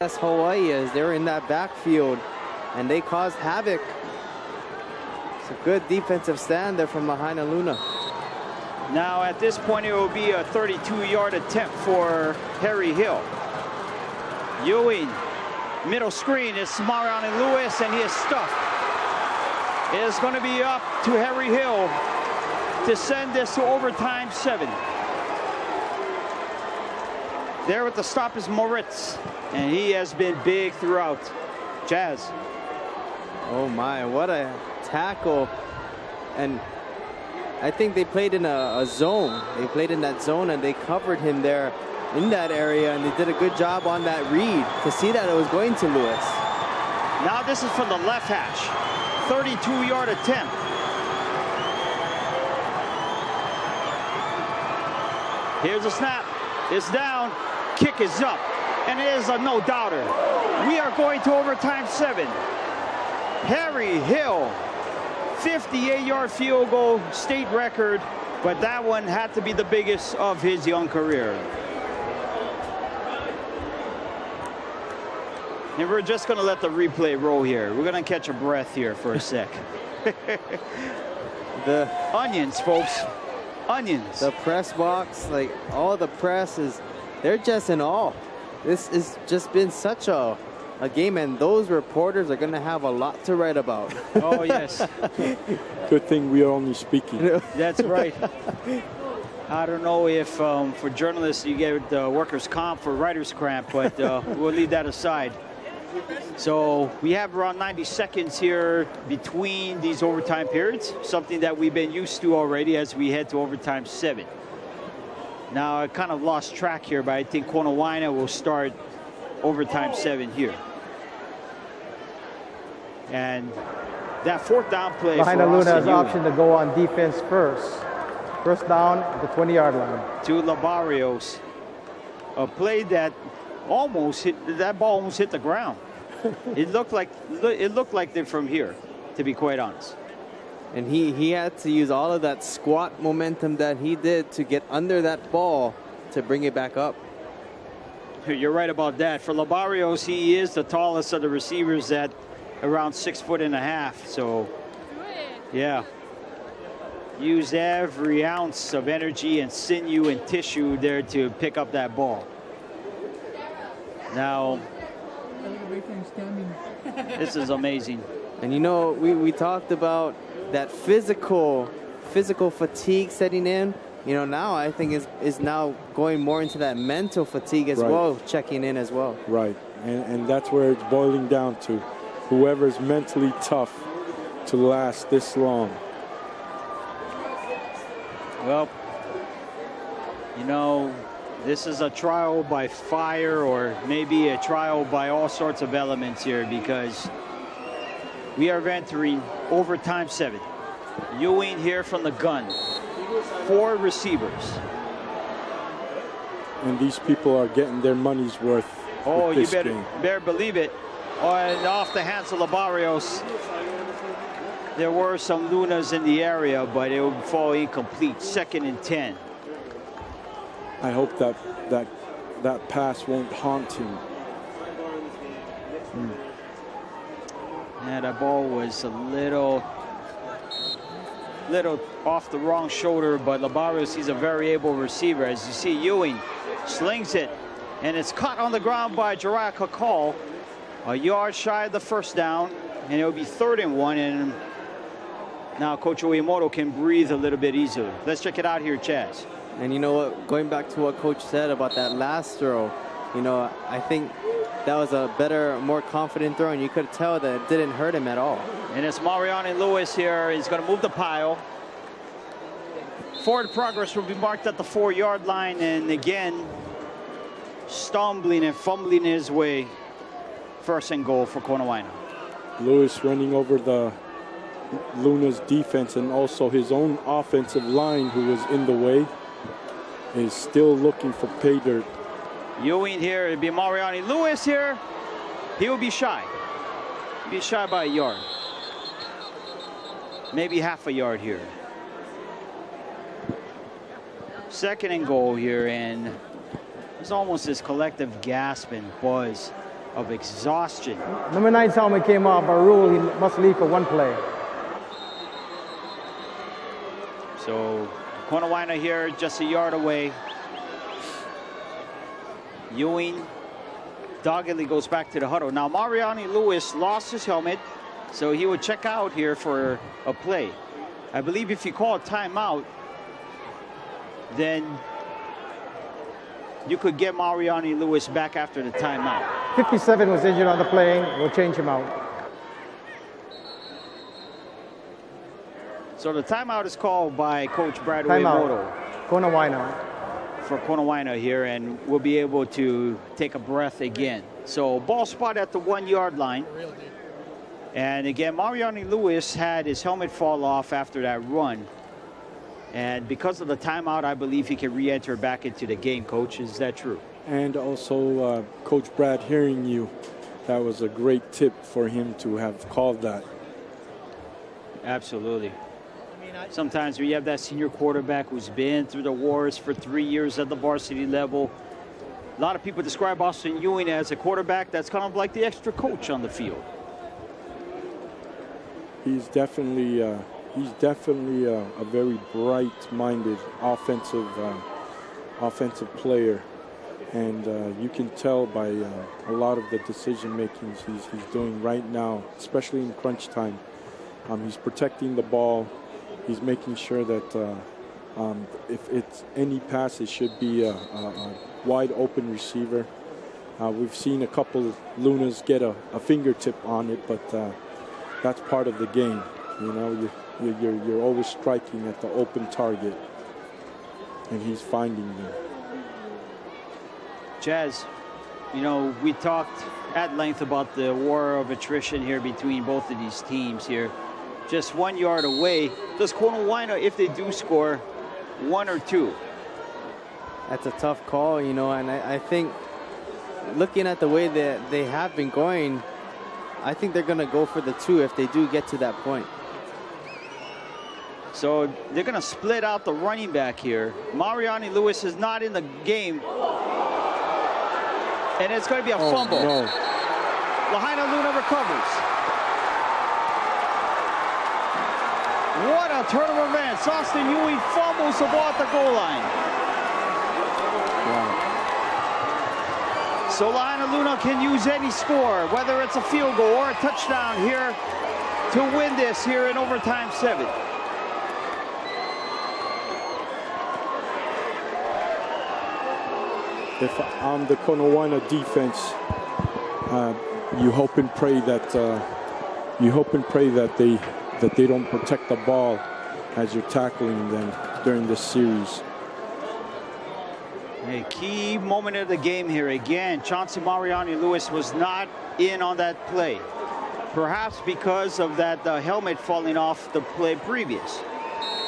as Hawaii is. They're in that backfield, and they caused havoc. It's a good defensive stand there from Lahainaluna. Now at this point, it will be a 32-yard attempt for Harry Hill. Ewing, middle screen is Mariani Lewis, and he is stuffed. It is going to be up to Harry Hill to send this to overtime 7. There with the stop is Moritz, and he has been big throughout. Jazz. Oh my, what a tackle. And I think they played in a zone. They played in that zone, and they covered him there in that area, and they did a good job on that read to see that it was going to Lewis. Now this is from the left hash. 32-yard attempt. Here's a snap. It's down. Kick is up. And it is a no-doubter. We are going to overtime 7. Harry Hill, 58-yard field goal, state record, but that one had to be the biggest of his young career. And we're just going to let the replay roll here. We're going to catch a breath here for a sec. The onions, folks. Onions. The press box, like all the press is, they're just in awe. This has just been such a game, and those reporters are going to have a lot to write about. Oh, yes. Good thing we are only speaking. That's right. I don't know if for journalists you get the workers' comp for writer's cramp, but we'll leave that aside. So we have around 90 seconds here between these overtime periods, something that we've been used to already as we head to overtime 7. Now I kind of lost track here, but I think Konawaena will start overtime 7 here. And that fourth down play. Lahainaluna has option to go on defense first. First down at the 20-yard line. To Labarrios. A play that almost hit, that ball almost hit the ground. It looked like they're from here, to be quite honest. And he had to use all of that squat momentum that he did to get under that ball to bring it back up. You're right about that. For Labarrios, he is the tallest of the receivers at around 6'1.5". So, yeah. Used every ounce of energy and sinew and tissue there to pick up that ball. Now, this is amazing. And you know, we talked about that physical fatigue setting in. You know, now I think is now going more into that mental fatigue as well, checking in as well. Right, and that's where it's boiling down to. Whoever's mentally tough to last this long. Well, you know, this is a trial by fire, or maybe a trial by all sorts of elements here, because we are entering overtime 7. Ewing here from the gun. 4 receivers. And these people are getting their money's worth. Oh, with you this better believe it. And off the hands of Labarrios. There were some Lunas in the area, but it would fall incomplete. 2nd and 10. I hope that pass won't haunt him. Yeah, that ball was a little off the wrong shoulder, but Labarrios, he's a very able receiver. As you see, Ewing slings it, and it's caught on the ground by Jiraiya Kakal. A yard shy of the first down, and it will be 3rd and 1, and now Coach Uemoto can breathe a little bit easier. Let's check it out here, Chaz. And you know what, going back to what Coach said about that last throw, you know, I think that was a better, more confident throw, and you could tell that it didn't hurt him at all. And it's Mariani Lewis here. He's going to move the pile. Forward progress will be marked at the 4-yard line, and again, stumbling and fumbling his way. 1st and goal for Konawaena. Lewis running over the Luna's defense, and also his own offensive line, who was in the way, is still looking for pay dirt. Ewing here, it'll be Mariani Lewis here. He will be shy. Be shy by a yard. Maybe half a yard here. 2nd and goal here, and there's almost this collective gasp and buzz of exhaustion. Number 9's helmet came off. By rule, he must leave for one play. So Konawaena here just a yard away. Ewing doggedly goes back to the huddle. Now Mariani Lewis lost his helmet, so he would check out here for a play. I believe if you call a timeout, then you could get Mariani Lewis back after the timeout. 57 was injured on the play. We'll change him out. So the timeout is called by Coach Brad Uemoto Konawaena. for Konawaena here, and we'll be able to take a breath again. So ball spot at the 1 yard line. And again, Mariani Lewis had his helmet fall off after that run. And because of the timeout, I believe he can re-enter back into the game, Coach. Is that true? And also, Coach Brad, hearing you, that was a great tip for him to have called that. Absolutely. Sometimes when you have that senior quarterback who's been through the wars for 3 years at the varsity level, a lot of people describe Austin Ewing as a quarterback that's kind of like the extra coach on the field. He's definitely a very bright-minded offensive player, and you can tell by a lot of the decision makings he's doing right now, especially in crunch time. He's protecting the ball. He's making sure that if it's any pass, it should be a wide open receiver. We've seen a couple of Lunas get a fingertip on it, but that's part of the game. You know, you're always striking at the open target, and he's finding them. Jazz, you know, we talked at length about the war of attrition here between both of these teams here. Just 1 yard away. Does Konawaena, if they do score, 1 or 2? That's a tough call, you know, and I think looking at the way that they have been going, I think they're going to go for the 2 if they do get to that point. So they're going to split out the running back here. Mariani Lewis is not in the game. And it's going to be a fumble. No. Lahainaluna recovers. What a turn of events. Austin Ewing fumbles the ball at the goal line. Wow. So Lahainaluna can use any score, whether it's a field goal or a touchdown here to win this here in overtime 7. If I'm the Konawaena defense, you hope and pray that they don't protect the ball as you're tackling them during this series. A key moment of the game here. Again, Chauncey Mariani Lewis was not in on that play. Perhaps because of that helmet falling off the play previous.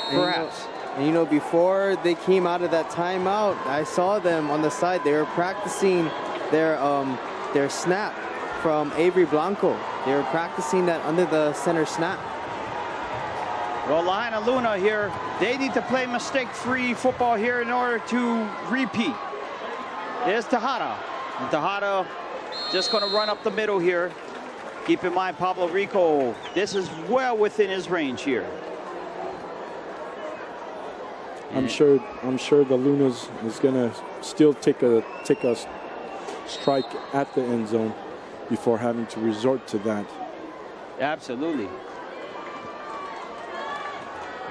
Perhaps. And you know, before they came out of that timeout, I saw them on the side. They were practicing their snap from Avery Blanco. They were practicing that under the center snap. Well, Lahainaluna here, they need to play mistake-free football here in order to repeat. There's Tejada. And Tejada just going to run up the middle here. Keep in mind, Pablo Rico, this is well within his range here. I'm sure the Lunas is gonna still take a strike at the end zone before having to resort to that. Absolutely.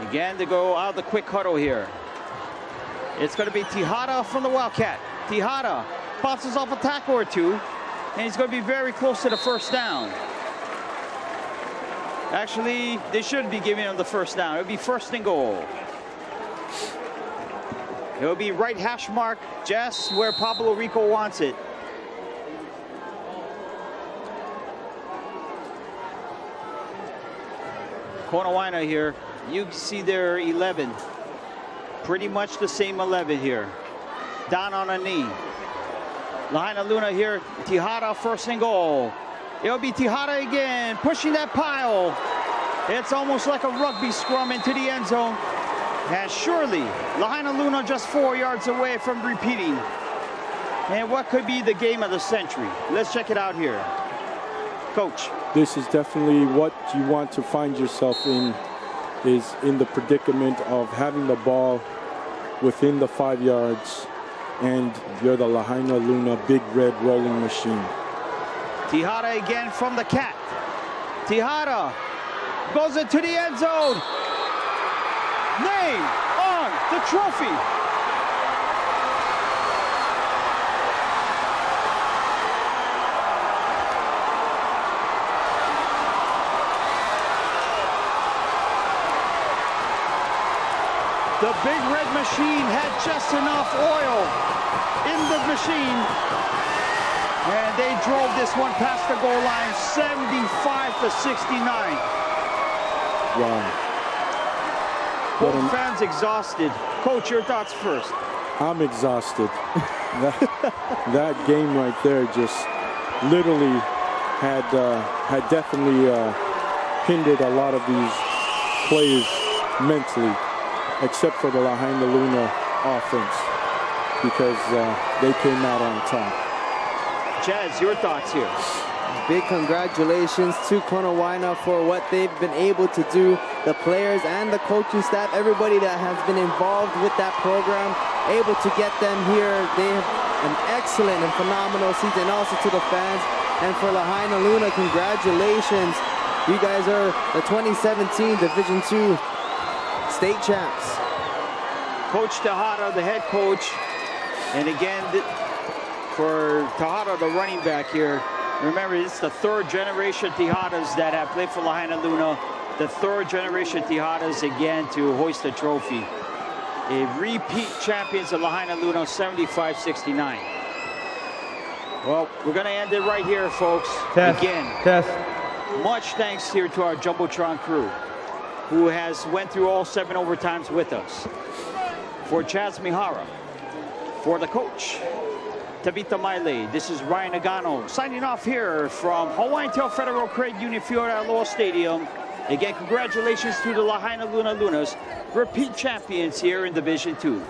Again, to go out of the quick huddle here. It's going to be Tejada from the Wildcat. Tejada bounces off a tackle or two, and he's going to be very close to the first down. Actually, they shouldn't be giving him the first down. It would be 1st and goal. It will be right hash mark, just where Pablo Rico wants it. Konawaena here. You see their 11. Pretty much the same 11 here. Down on a knee. Lahainaluna here. Tejada 1st and goal. It'll be Tejada again, pushing that pile. It's almost like a rugby scrum into the end zone. And surely, Lahainaluna just 4 yards away from repeating. And what could be the game of the century? Let's check it out here. Coach. This is definitely what you want to find yourself in, is in the predicament of having the ball within the 5 yards, and you're the Lahainaluna Big Red rolling machine. Tejada again from the cat. Tejada goes into the end zone. Name on the trophy. The Big Red machine had just enough oil in the machine, and they drove this one past the goal line 75-69. Wow. Both fans exhausted. Coach, your thoughts first. I'm exhausted. that game right there just literally had definitely hindered a lot of these players mentally, except for the Lahainaluna offense, because they came out on top. Jazz, your thoughts here. Big congratulations to Konawaena for what they've been able to do. The players and the coaching staff, everybody that has been involved with that program, able to get them here. They have an excellent and phenomenal season. Also to the fans. And for Lahainaluna, congratulations. You guys are the 2017 Division II state champs. Coach Tejada, the head coach. And again, for Tejada, the running back here, remember, it's the third generation Tejadas that have played for Lahainaluna. The third generation Tejadas again to hoist the trophy. A repeat champions of Lahainaluna, 75-69. Well, we're going to end it right here, folks. Test. Again, Test. much thanks here to our Jumbotron crew, who has went through all 7 overtimes with us. For Chaz Mihara, for the coach, Tabitha Maile, this is Ryan Agano signing off here from Hawaiian Tail Federal Credit Union Field at Aloha Stadium. Again, congratulations to the Lahainaluna Lunas, repeat champions here in Division II.